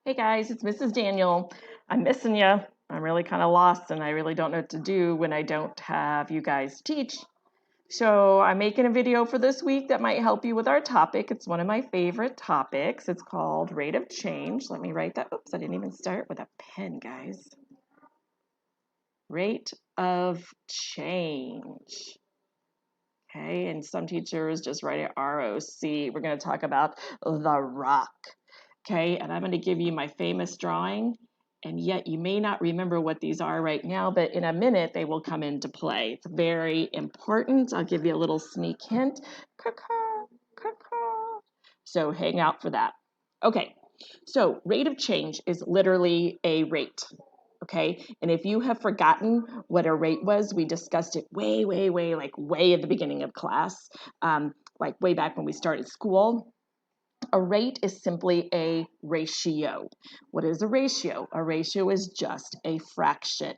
Hey guys, it's Mrs. Daniel. I'm missing you. I'm really kind of lost and I really don't know what to do when I don't have you guys teach. So I'm making a video for this week that might help you with our topic. It's one of my favorite topics. It's called rate of change. Let me write that. Oops, I didn't even start with a pen, guys. Rate of change. Okay, and some teachers just write it ROC. We're going to talk about the rock. Okay, and I'm going to give you my famous drawing, and yet you may not remember what these are right now, but in a minute they will come into play. It's very important. I'll give you a little sneak hint. So hang out for that. Okay, so rate of change is literally a rate. Okay, and if you have forgotten what a rate was, we discussed it way at the beginning of class, like way back when we started school. A rate is simply a ratio. What is a ratio? A ratio is just a fraction.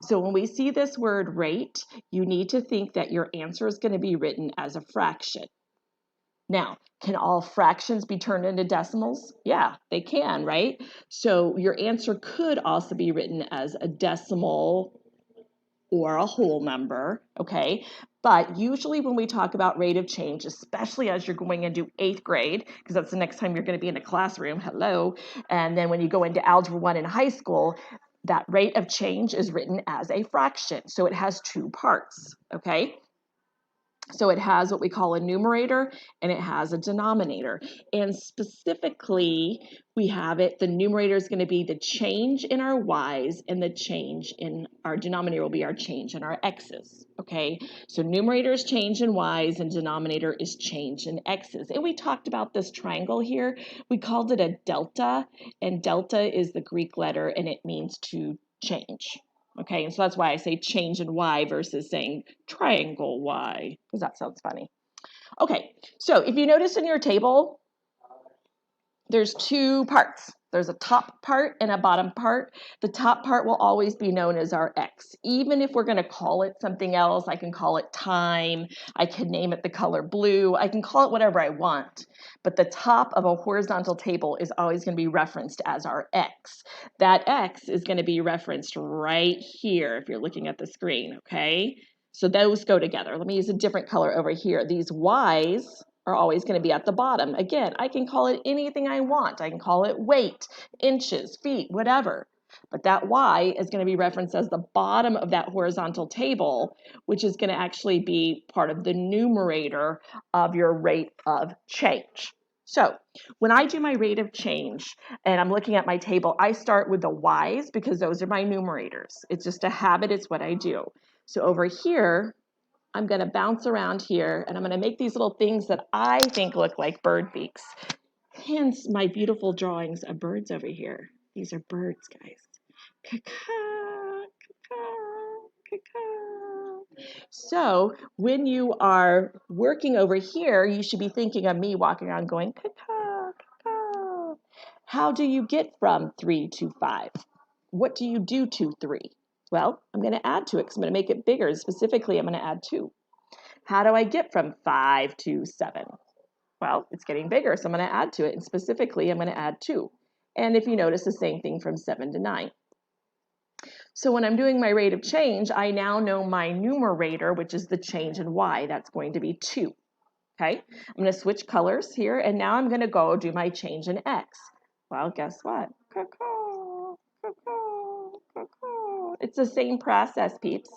So when we see this word rate, you need to think that your answer is going to be written as a fraction. Now, can all fractions be turned into decimals? Yeah, they can, right? So your answer could also be written as a decimal or a whole number, okay? But usually when we talk about rate of change, especially as you're going into 8th grade, because that's the next time you're going to be in a classroom, hello, and then when you go into Algebra 1 in high school, that rate of change is written as a fraction. So it has two parts, okay? So it has what we call a numerator and it has a denominator. And specifically, we have it, the numerator is going to be the change in our y's and the change in our denominator will be our change in our x's, okay? So numerator is change in y's and denominator is change in x's. And we talked about this triangle here. We called it a delta, and delta is the Greek letter and it means to change. Okay, and so that's why I say change in y versus saying triangle y, because that sounds funny. Okay, so if you notice in your table, there's two parts. There's a top part and a bottom part. The top part will always be known as our x. Even if we're going to call it something else, I can call it time, I can name it the color blue, I can call it whatever I want. But the top of a horizontal table is always going to be referenced as our x. That x is going to be referenced right here if you're looking at the screen, okay? So those go together. Let me use a different color over here. These y's are always going to be at the bottom. Again, I can call it anything I want. I can call it weight, inches, feet, whatever. But that y is going to be referenced as the bottom of that horizontal table, which is going to actually be part of the numerator of your rate of change. So when I do my rate of change and I'm looking at my table, I start with the y's because those are my numerators. It's just a habit. It's what I do. So over here, I'm going to bounce around here and I'm going to make these little things that I think look like bird beaks. Hence my beautiful drawings of birds over here. These are birds, guys. Caw-caw, caw-caw, caw-caw. So when you are working over here, you should be thinking of me walking around going, caw-caw, caw-caw. How do you get from 3 to 5? What do you do to 3? Well, I'm going to add to it because I'm going to make it bigger. Specifically, I'm going to add 2. How do I get from 5 to 7? Well, it's getting bigger, so I'm going to add to it. And specifically, I'm going to add 2. And if you notice, the same thing from 7 to 9. So when I'm doing my rate of change, I now know my numerator, which is the change in y. That's going to be 2. Okay? I'm going to switch colors here, and now I'm going to go do my change in x. Well, guess what? Caw-caw, caw-caw, caw-caw. It's the same process, peeps.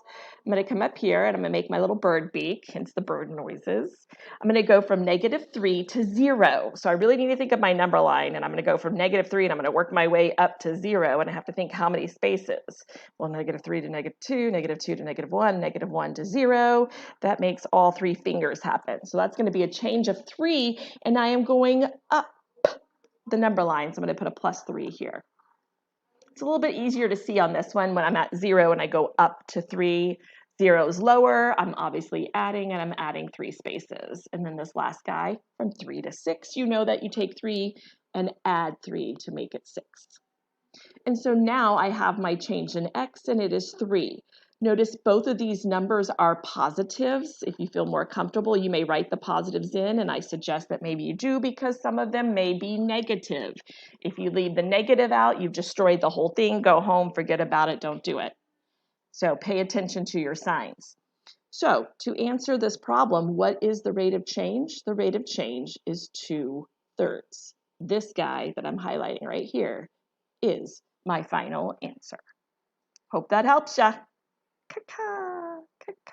I'm going to come up here, and I'm going to make my little bird beak, hence the bird noises. I'm going to go from -3 to 0. So I really need to think of my number line, and I'm going to go from -3, and I'm going to work my way up to 0, and I have to think how many spaces. Well, -3 to -2, -2 to -1, -1 to 0. That makes all 3 fingers happen. So that's going to be a change of 3, and I am going up the number line, so I'm going to put a +3 here. It's a little bit easier to see on this one when I'm at 0 and I go up to 3. 0 is lower, I'm obviously adding, and I'm adding 3 spaces. And then this last guy, from 3 to 6, you know that you take 3 and add 3 to make it 6. And so now I have my change in x, and it is 3. Notice both of these numbers are positives. If you feel more comfortable, you may write the positives in, and I suggest that maybe you do because some of them may be negative. If you leave the negative out, you've destroyed the whole thing. Go home, forget about it, don't do it. So pay attention to your signs. So to answer this problem, what is the rate of change? The rate of change is 2/3. This guy that I'm highlighting right here is my final answer. Hope that helps ya. Ka-ka, ka-ka.